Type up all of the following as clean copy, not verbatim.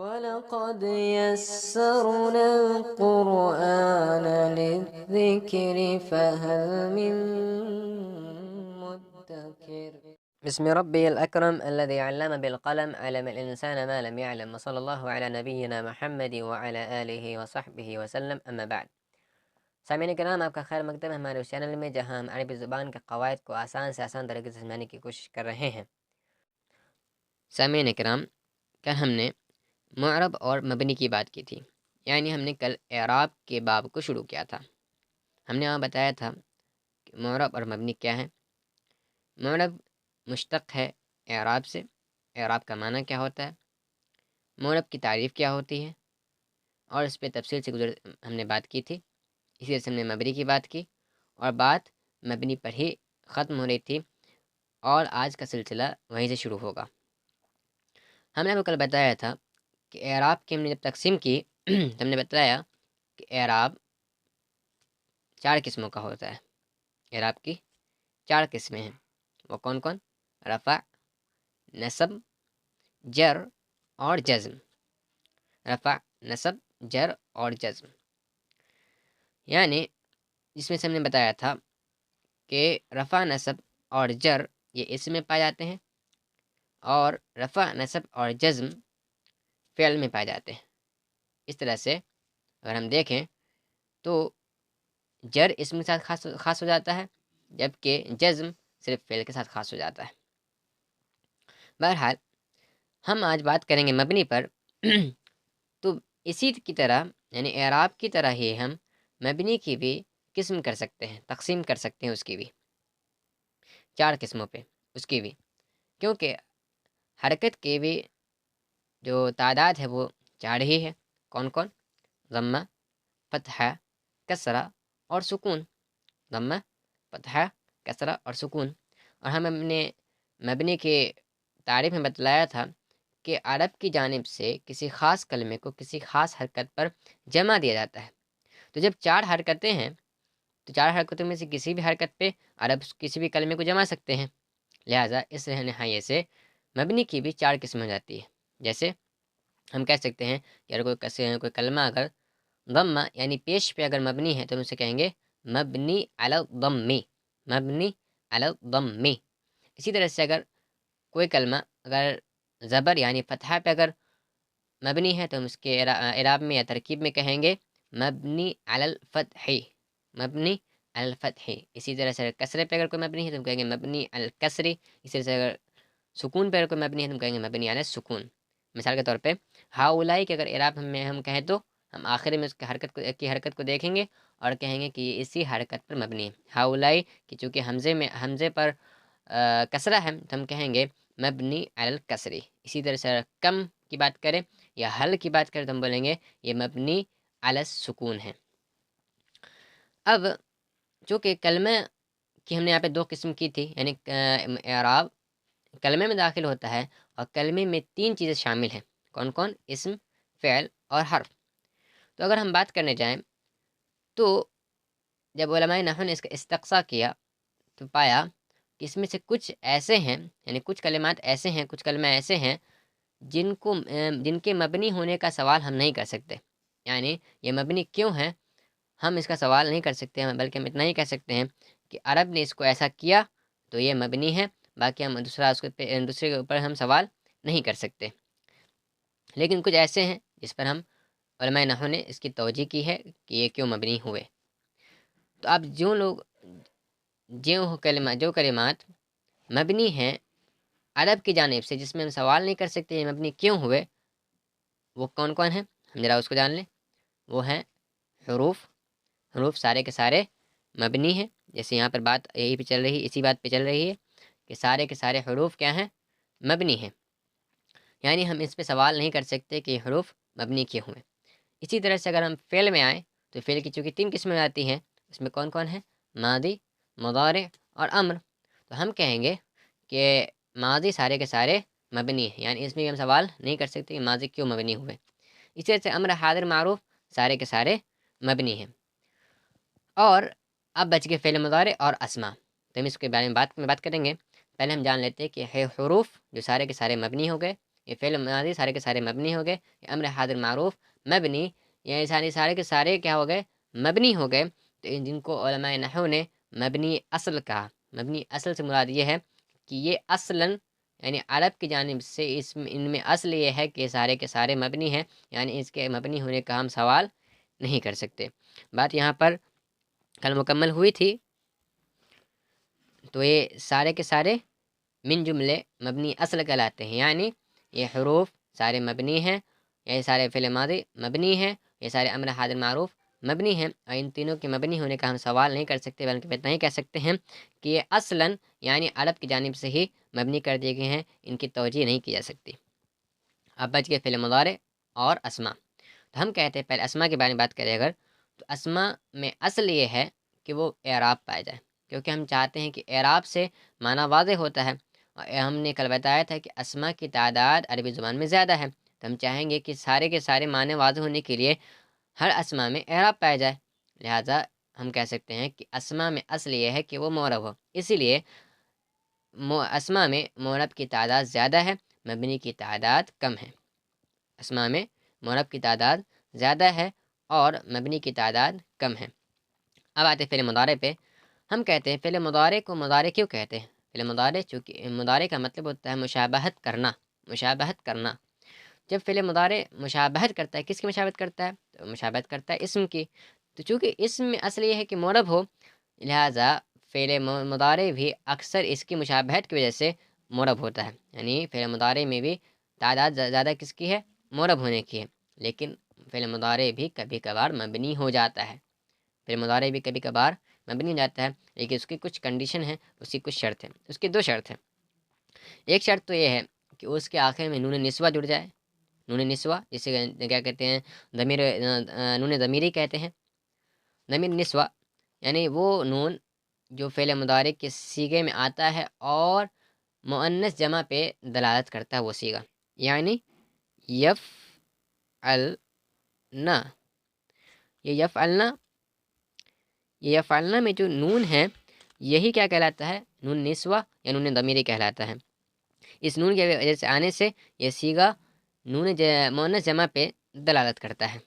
وَلَقَدْ يَسَّرْنَا الْقُرْآنَ لِلذِّكْرِ فَهَلْ مِن مُّدَّكِرٍ بسم ربي الأكرم الذي علم بالقلم علم الإنسان ما لم يعلم وصلى الله على نبينا محمد وعلى آله وصحبه وسلم أما بعد سامعین کرام، آپ کا خیر مقدم ہے ہمارے اس چینل میں، جہاں ہم عربی زبان کے قواعد کو آسان سے آسان طریقے سے سمجھانے کی کوشش کر رہے ہیں۔ سامعین کرام، کل ہم نے معرب اور مبنی کی بات کی تھی، یعنی ہم نے کل اعراب کے باب کو شروع کیا تھا۔ ہم نے وہاں بتایا تھا کہ معرب اور مبنی کیا ہے۔ معرب مشتق ہے اعراب سے، اعراب کا معنی کیا ہوتا ہے، معرب کی تعریف کیا ہوتی ہے، اور اس پہ تفصیل سے ہم نے بات کی تھی۔ اسی طرح سے ہم نے مبنی کی بات کی، اور بات مبنی پر ہی ختم ہو رہی تھی، اور آج کا سلسلہ وہیں سے شروع ہوگا۔ ہم نے آپ کو کل بتایا تھا کہ اعراب کی ہم نے جب تقسیم کی تو ہم نے بتایا کہ اعراب 4 قسموں کا ہوتا ہے۔ اعراب کی 4 قسمیں ہیں، وہ کون کون؟ رفع، نصب، جر اور جزم۔ رفع، نصب، جر اور جزم، یعنی جس میں سے ہم نے بتایا تھا کہ رفع، نصب اور جر یہ اسم میں پائے جاتے ہیں، اور رفع، نصب اور جزم فعل میں پائے جاتے ہیں۔ اس طرح سے اگر ہم دیکھیں تو جر اسم کے ساتھ خاص ہو جاتا ہے، جبکہ جزم صرف فعل کے ساتھ خاص ہو جاتا ہے۔ بہرحال ہم آج بات کریں گے مبنی پر تو اسی کی طرح، یعنی اعراب کی طرح ہی ہم مبنی کی بھی قسم کر سکتے ہیں، تقسیم کر سکتے ہیں اس کی بھی 4 قسموں پہ، اس کی بھی، کیونکہ حرکت کی بھی جو تعداد ہے وہ 4 ہی ہے۔ کون کون؟ ضمہ، فتحہ، کسرہ اور سکون۔ ضمہ، فتحہ، کسرہ اور سکون۔ اور ہم نے مبنی کے تعریف میں بتلایا تھا کہ عرب کی جانب سے کسی خاص کلمے کو کسی خاص حرکت پر جمع دیا جاتا ہے۔ تو جب 4 حرکتیں ہیں تو 4 حرکتوں میں سے کسی بھی حرکت پہ عرب کسی بھی کلمے کو جمع سکتے ہیں، لہٰذا اس نہایے سے مبنی کی بھی 4 قسم ہو جاتی ہے۔ جیسے ہم کہہ سکتے ہیں کہ اگر کوئی کلمہ اگر ضمہ یعنی پیش پہ اگر مبنی ہے تو ہم اسے کہیں گے مبنی علی الضم، مبنی علی الضم۔ اسی طرح سے اگر کوئی کلمہ اگر زبر یعنی فتحہ پہ اگر مبنی ہے تو ہم اس کے اعراب میں یا ترکیب میں کہیں گے مبنی علی الفتح، مبنی علی الفتح۔ اسی طرح سے اگر کسرے پہ اگر کوئی مبنی ہے تو ہم کہیں گے مبنی علی الکسری۔ اسی طرح سے اگر سکون پہ اگر کوئی مبنی ہے تو ہم کہیں گے مبنی علی السکون۔ مثال کے طور پہ ہاؤلائی کے اگر اعراب میں ہم کہیں تو ہم آخر میں اس کی حرکت کو دیکھیں گے اور کہیں گے کہ یہ اسی حرکت پر مبنی ہے۔ ہاؤلائی کہ چونکہ حمزے پر کسرہ ہے تو ہم کہیں گے مبنی علی الکسری۔ اسی طرح سے کم کی بات کریں یا حل کی بات کریں تو ہم بولیں گے یہ مبنی علی السکون ہے۔ اب چونکہ کلمہ کی ہم نے یہاں پہ 2 قسم کی تھی، یعنی اعراب کلمے میں داخل ہوتا ہے اور کلمے میں 3 چیزیں شامل ہیں۔ کون کون؟ اسم، فعل اور حرف۔ تو اگر ہم بات کرنے جائیں تو جب علماء نحو نے اس کا استقصا کیا تو پایا کہ اس میں سے کچھ ایسے ہیں، یعنی کچھ کلمات ایسے ہیں، کچھ کلمہ ایسے ہیں جن کے مبنی ہونے کا سوال ہم نہیں کر سکتے۔ یعنی یہ مبنی کیوں ہیں ہم اس کا سوال نہیں کر سکتے ہیں، بلکہ ہم اتنا ہی کہہ سکتے ہیں کہ عرب نے اس کو ایسا کیا تو یہ مبنی ہے، باقی ہم دوسرے کے اوپر ہم سوال نہیں کر سکتے۔ لیکن کچھ ایسے ہیں جس پر ہم علماء نحو نے اس کی توجہ کی ہے کہ یہ کیوں مبنی ہوئے۔ تو اب جو کلمات مبنی ہیں عرب کی جانب سے، جس میں ہم سوال نہیں کر سکتے یہ مبنی کیوں ہوئے، وہ کون کون ہیں ہم ذرا اس کو جان لیں۔ وہ ہیں حروف۔ حروف سارے کے سارے مبنی ہیں، جیسے یہاں پر بات اسی بات پہ چل رہی ہے کہ سارے کے سارے حروف کیا ہیں؟ مبنی ہیں، یعنی ہم اس پہ سوال نہیں کر سکتے کہ یہ حروف مبنی کیوں ہوئے۔ اسی طرح سے اگر ہم فعل میں آئیں تو فعل کی چونکہ 3 قسمیں آتی ہیں، اس میں کون کون ہیں؟ ماضی، مضارع اور امر۔ تو ہم کہیں گے کہ ماضی سارے کے سارے مبنی ہیں، یعنی اس میں بھی ہم سوال نہیں کر سکتے کہ ماضی کیوں مبنی ہوئے۔ اسی طرح سے امر، حاضر، معروف سارے کے سارے مبنی ہیں۔ اور اب بچ گئے فعل مضارع اور اسما، تو ہم اس کے بارے میں بات کریں گے۔ پہلے ہم جان لیتے ہیں کہ حروف جو سارے کے سارے مبنی ہو گئے، یہ فعل ماضی سارے کے سارے مبنی ہو گئے، امر حاضر معروف مبنی، یہ سارے کے سارے کیا ہو گئے؟ مبنی ہو گئے۔ تو جن کو علماء نحو نے مبنی اصل کہا، مبنی اصل سے مراد یہ ہے کہ یہ اصلاً یعنی عرب کی جانب سے ان میں اصل یہ ہے کہ سارے کے سارے مبنی ہیں، یعنی اس کے مبنی ہونے کا ہم سوال نہیں کر سکتے۔ بات یہاں پر کل مکمل ہوئی تھی۔ تو یہ سارے کے سارے من جملے مبنی اصل کہلاتے ہیں، یعنی یہ حروف سارے مبنی ہیں، یہ سارے فعل ماضی مبنی ہیں، یہ سارے امر حاضر معروف مبنی ہیں، اور ان تینوں کے مبنی ہونے کا ہم سوال نہیں کر سکتے، بلکہ اتنا ہی کہہ سکتے ہیں کہ یہ اصلاً یعنی عرب کی جانب سے ہی مبنی کر دیے گئے ہیں، ان کی توجیہ نہیں کی جا سکتی۔ اب بچ گئے فعل مضارع اور اسما۔ تو ہم کہتے ہیں پہلے اسما کے بارے میں بات کریں اگر، تو اسما میں اصل یہ ہے کہ وہ اعراب پایا جائے، کیونکہ ہم چاہتے ہیں کہ اعراب سے معنی واضح ہوتا ہے، اور ہم نے کل بتایا تھا کہ اسما کی تعداد عربی زبان میں زیادہ ہے، تو ہم چاہیں گے کہ سارے کے سارے معنی واضح ہونے کے لیے ہر اسما میں اعراب پایا جائے، لہٰذا ہم کہہ سکتے ہیں کہ اسما میں اصل یہ ہے کہ وہ معرب ہو، اسی لیے اسما میں معرب کی تعداد زیادہ ہے، مبنی کی تعداد کم ہے۔ اسما میں معرب کی تعداد زیادہ ہے اور مبنی کی تعداد کم ہے۔ اب آتے ہیں فعل مضارع پہ۔ ہم کہتے ہیں فعل مضارع کو مضارع کیوں کہتے ہیں؟ فعل مضارع چونکہ مضارع کا مطلب ہوتا ہے مشابہت کرنا، مشابہت کرنا۔ جب فعل مضارع مشابہت کرتا ہے، کس کی مشابہت کرتا ہے؟ تو مشابہت کرتا ہے اسم کی، تو چونکہ اسم میں اصل یہ ہے کہ معرب ہو، لہٰذا فعل مضارع بھی اکثر اس کی مشابہت کی وجہ سے معرب ہوتا ہے، یعنی فعل مضارع میں بھی تعداد زیادہ کس کی ہے؟ معرب ہونے کی ہے، لیکن فعل مضارع بھی کبھی کبھار مبنی ہو جاتا ہے، فعل مضارع بھی کبھی کبھار مبنی ہو جاتا ہے، لیکن اس کی کچھ کنڈیشن ہے، اس کی کچھ شرط ہیں، اس کی دو شرط ہیں۔ ایک شرط تو یہ ہے کہ اس کے آخر میں نون نسوہ جڑ جائے، نون نسوہ جسے کیا کہتے ہیں؟ ضمیر، نون ضمیری کہتے ہیں، ضمیر نسوہ، یعنی وہ نون جو فعل مضارع کے صیغے میں آتا ہے اور مؤنث جمع پہ دلالت کرتا ہے وہ صیغہ، یعنی یفعلنا، یہ یفعلنا میں جو نون ہے یہی کیا کہلاتا ہے؟ نون نسوہ یا نون ضمیری کہلاتا ہے۔ اس نون کی وجہ سے آنے سے یہ صیغہ نون مؤنث جمع پہ دلالت کرتا ہے۔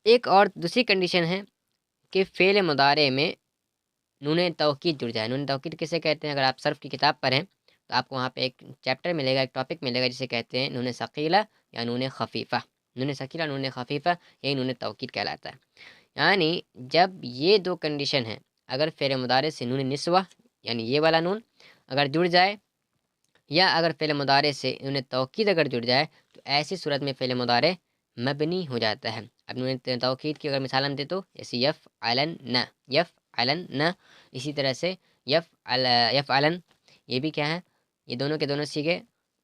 ایک اور دوسری کنڈیشن ہے کہ فعل مضارع میں نون توکید جڑ جائے۔ نون توکید کسے کہتے ہیں؟ اگر آپ صرف کی کتاب پڑھیں تو آپ کو وہاں پہ ایک چیپٹر ملے گا، ایک ٹاپک ملے گا جسے کہتے ہیں نون ثقیلہ یا نون خفیفہ۔ نون ثقیلہ، نون خفیفہ، یہی نون توکید کہلاتا ہے۔ یعنی جب یہ دو کنڈیشن ہیں، اگر فعل مضارع سے نون نسوہ یعنی یہ والا نون اگر جڑ جائے، یا اگر فعل مضارع سے نون توکید اگر جڑ جائے، تو ایسی صورت میں فعل مضارع مبنی ہو جاتا ہے۔ اب نون توکید کی اگر مثال ہم دیں تو جیسے یفعلن، اسی طرح سے یفعلن، یہ بھی کیا ہے؟ یہ دونوں کے دونوں صیغے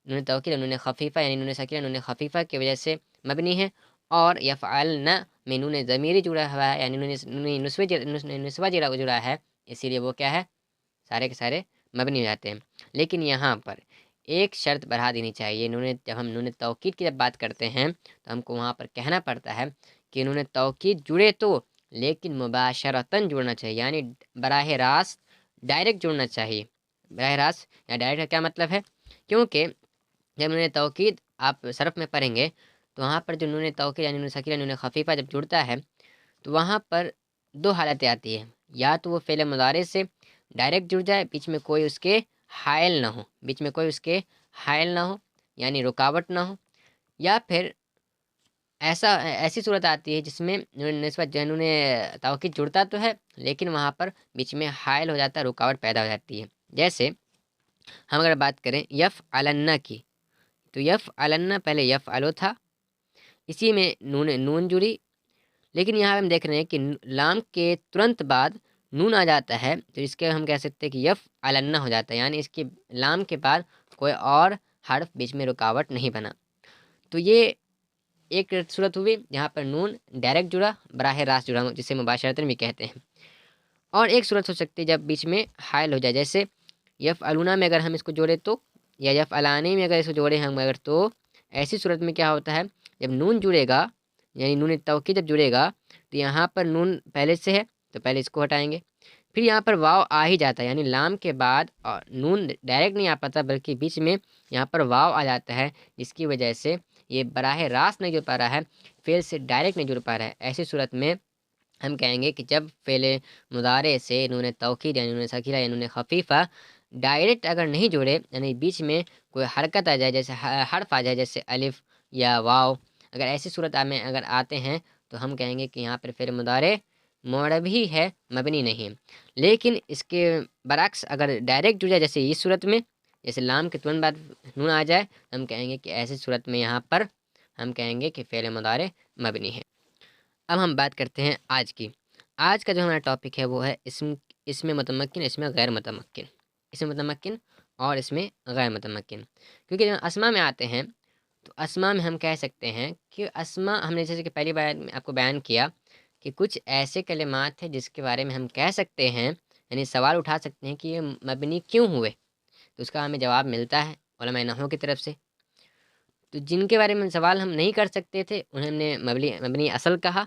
نون توکید اور نون خفیفہ یعنی نون ثقیلہ نون خفیفہ کی وجہ سے مبنی ہے، اور یفعلن میں نون ضمیری جڑا ہوا ہے یعنی نون نسوہ جڑا ہے، اسی لیے وہ کیا ہے؟ سارے کے سارے مبنی ہو جاتے ہیں۔ لیکن یہاں پر ایک شرط بڑھا دینی چاہیے، جب ہم نون توکید کی جب بات کرتے ہیں تو ہم کو وہاں پر کہنا پڑتا ہے کہ نون توکید جڑے تو لیکن مباشرتاً جڑنا چاہیے، یعنی براہ راست ڈائریکٹ جڑنا چاہیے۔ براہ راست یا ڈائریکٹ کا کیا مطلب ہے؟ کیونکہ جب نون توکید آپ صرف میں پڑھیں گے تو وہاں پر جو نون توکید یعنی نون ثقیلہ نون خفیفہ جب جڑتا ہے تو وہاں پر دو حالتیں آتی ہیں، یا تو وہ فعل مضارع سے ڈائریکٹ جڑ جائے، بیچ میں کوئی اس کے حائل نہ ہو، یعنی رکاوٹ نہ ہو، یا پھر ایسی صورت آتی ہے جس میں نون نسبت نون توکید جڑتا تو ہے لیکن وہاں پر بیچ میں حائل ہو جاتا ہے، رکاوٹ پیدا ہو جاتی ہے۔ جیسے ہم اگر بات کریں یفعلن کی، تو یفعلن پہلے یفعلو تھا، اسی میں نون جڑی، لیکن یہاں ہم دیکھ رہے ہیں کہ لام کے ترنت بعد نون آ جاتا ہے، تو اس کے ہم کہہ سکتے ہیں کہ یفعلن ہو جاتا ہے، یعنی اس کے لام کے بعد کوئی اور حرف بیچ میں رکاوٹ نہیں بنا۔ تو یہ ایک صورت ہوئی جہاں پر نون ڈائریکٹ جڑا، براہ راست جڑا، جسے مباشرتاً بھی کہتے ہیں۔ اور ایک صورت ہو سکتی ہے جب بیچ میں حائل ہو جائے، جیسے یفعلونا میں اگر ہم اس کو جوڑے تو، یا یفعلانی میں اگر اس کو جوڑے ہم اگر، تو ایسی صورت میں کیا ہوتا ہے؟ جب نون جڑے گا یعنی نون توکید جب جڑے گا تو یہاں پر نون پہلے سے ہے تو پہلے اس کو ہٹائیں گے، پھر یہاں پر واو آ ہی جاتا ہے، یعنی لام کے بعد اور نون ڈائریکٹ نہیں آ پاتا بلکہ بیچ میں یہاں پر واو آ جاتا ہے، جس کی وجہ سے یہ براہ راست نہیں جڑ پا رہا ہے، فعل سے ڈائریکٹ نہیں جڑ پا رہا ہے۔ ایسی صورت میں ہم کہیں گے کہ جب فعل مضارع سے نون توکید یا نون ثقیلہ یا نون خفیفہ ڈائریکٹ اگر نہیں جوڑے، یعنی بیچ میں کوئی حرکت آ جائے، جیسے حرف آ جائے جیسے الف یا واو، اگر ایسی صورت میں اگر آتے ہیں تو ہم کہیں گے کہ یہاں پر فعل مضارع معرب ہی ہے، مبنی نہیں۔ لیکن اس کے برعکس اگر ڈائریکٹ جڑ جائے، جیسے اس صورت میں جیسے لام کے ترنت بعد نون آ جائے، ہم کہیں گے کہ ایسی صورت میں یہاں پر ہم کہیں گے کہ فعل مضارع مبنی ہے۔ اب ہم بات کرتے ہیں آج کا جو ہمارا ٹاپک ہے وہ ہے اسم متمکن، اسم غیر متمکن، اسم متمکن اور اسم غیر متمکن۔ کیونکہ جب اسما میں آتے ہیں تو اسما میں ہم کہہ سکتے ہیں کہ اسما، ہم نے جیسے کہ پہلی بار میں آپ کو بیان کیا کہ کچھ ایسے کلمات ہیں جس کے بارے میں ہم کہہ سکتے ہیں، یعنی سوال اٹھا سکتے ہیں کہ یہ مبنی کیوں ہوئے، تو اس کا ہمیں جواب ملتا ہے علماء نحو کی طرف سے۔ تو جن کے بارے میں سوال ہم نہیں کر سکتے تھے انہیں ہم نے مبنی اصل کہا،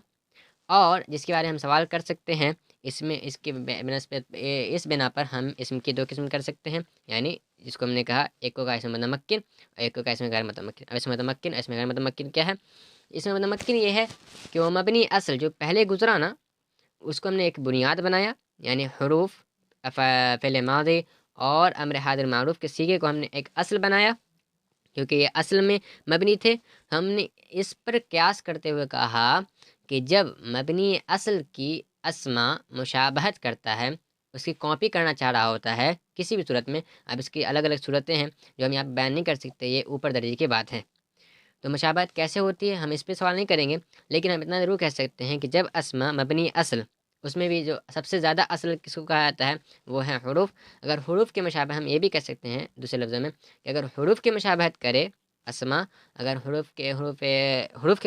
اور جس کے بارے میں ہم سوال کر سکتے ہیں اس کے بنسبت اس بنا پر ہم اسم کی دو قسم کر سکتے ہیں، یعنی جس کو ہم نے کہا ایک کو کہا اسم متمکن اور ایک کو کہا اسم غیر متمکن۔ اب اسم متمکن اسم غیر متمکن کیا ہے؟ اسم متمکن یہ ہے کہ وہ مبنی اصل جو پہلے گزرا نا، اس کو ہم نے ایک بنیاد بنایا، یعنی حروف، فعل ماضی اور امر حاضر معروف کے سیغے کو ہم نے ایک اصل بنایا، کیونکہ یہ اصل میں مبنی تھے۔ ہم نے اس پر قیاس کرتے ہوئے کہا کہ جب مبنی اصل کی اسما مشابہت کرتا ہے، اس کی کاپی کرنا چاہ رہا ہوتا ہے کسی بھی صورت میں، اب اس کی الگ الگ صورتیں ہیں جو ہم یہاں پہ بیان نہیں کر سکتے، یہ اوپر درجے کی بات ہے۔ تو مشابہت کیسے ہوتی ہے ہم اس پہ سوال نہیں کریں گے، لیکن ہم اتنا ضرور کہہ سکتے ہیں کہ جب اسما مبنی اصل، اس میں بھی جو سب سے زیادہ اصل کس کو کہا جاتا ہے وہ ہے حروف، اگر حروف کے مشابہ ہم یہ بھی کہہ سکتے ہیں دوسرے لفظوں میں کہ اگر حروف کی مشابہت کرے اسما، اگر حروف کے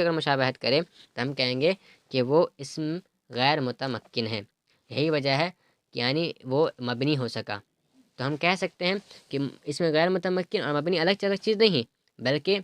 اگر مشابہت کرے تو ہم کہیں گے کہ وہ اسم غیر متمکن ہے۔ یہی وجہ ہے کہ یعنی وہ مبنی ہو سکا، تو ہم کہہ سکتے ہیں کہ اس میں غیر متمکن اور مبنی الگ الگ چیز نہیں، بلکہ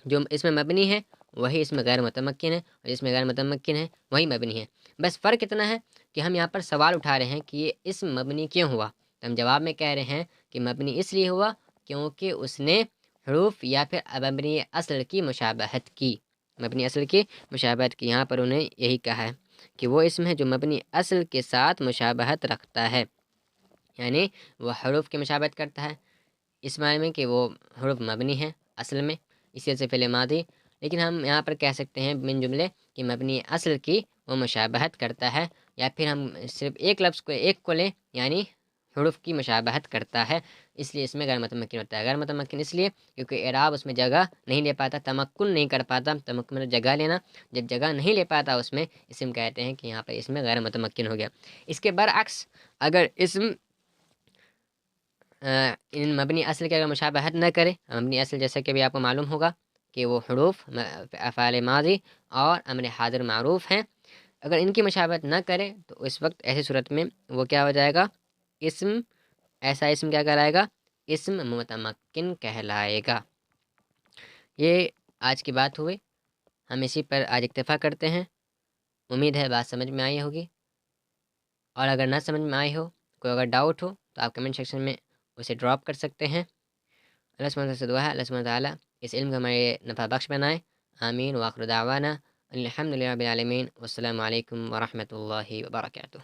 جو اس میں مبنی ہے وہی اس میں غیر متمکن ہے، اور اس میں غیر متمکن ہے وہی مبنی ہے۔ بس فرق اتنا ہے کہ ہم یہاں پر سوال اٹھا رہے ہیں کہ یہ اسم مبنی کیوں ہوا، تو ہم جواب میں کہہ رہے ہیں کہ مبنی اس لیے ہوا کیونکہ اس نے حروف یا پھر مبنی اصل کی مشابہت کی، مبنی اصل کی مشابہت کی۔ یہاں پر انہیں یہی کہا ہے کہ وہ اسم ہے جو مبنی اصل کے ساتھ مشابہت رکھتا ہے، یعنی وہ حروف کی مشابہت کرتا ہے اس معنی میں کہ وہ حروف مبنی ہے اصل میں، اسی سے فعل ماضی، لیکن ہم یہاں پر کہہ سکتے ہیں من جملے کہ مبنی اصل کی وہ مشابہت کرتا ہے، یا پھر ہم صرف ایک لفظ کو ایک کو لیں یعنی حروف کی مشابہت کرتا ہے، اس لیے اس میں غیر متمکن ہوتا ہے۔ غیر متمکن اس لیے کیونکہ اعراب اس میں جگہ نہیں لے پاتا، تمکن نہیں کر پاتا، تمکن میں جگہ لینا، جب جگہ نہیں لے پاتا اس میں، اسم کہتے ہیں کہ یہاں پر اس میں غیر متمکن ہو گیا۔ اس کے برعکس اگر اسم ان مبنی اصل کی اگر مشابہت نہ کرے، مبنی اصل جیسا کہ بھی آپ کو معلوم ہوگا کہ وہ حروف، افعال ماضی اور امر حاضر معروف ہیں، اگر ان کی مشابہت نہ کرے تو اس وقت ایسی صورت میں وہ کیا ہو جائے گا، ایسا اسم کیا کہلائے گا، اسم متمکن کہلائے گا۔ یہ آج کی بات ہوئی، ہم اسی پر آج اکتفا کرتے ہیں۔ امید ہے بات سمجھ میں آئی ہوگی، اور اگر نہ سمجھ میں آئی ہو، کوئی اگر ڈاؤٹ ہو تو آپ کمنٹ سیکشن میں اسے ڈراپ کر سکتے ہیں۔ اللہ سبحانہ سے دعا ہے اللہ سبحانہ تعالیٰ اس علم کو ہمارے نفع بخش بنائے، آمین۔ وآخر دعوانا الحمد للہ رب العالمین، والسلام علیکم ورحمۃ اللہ وبرکاتہ۔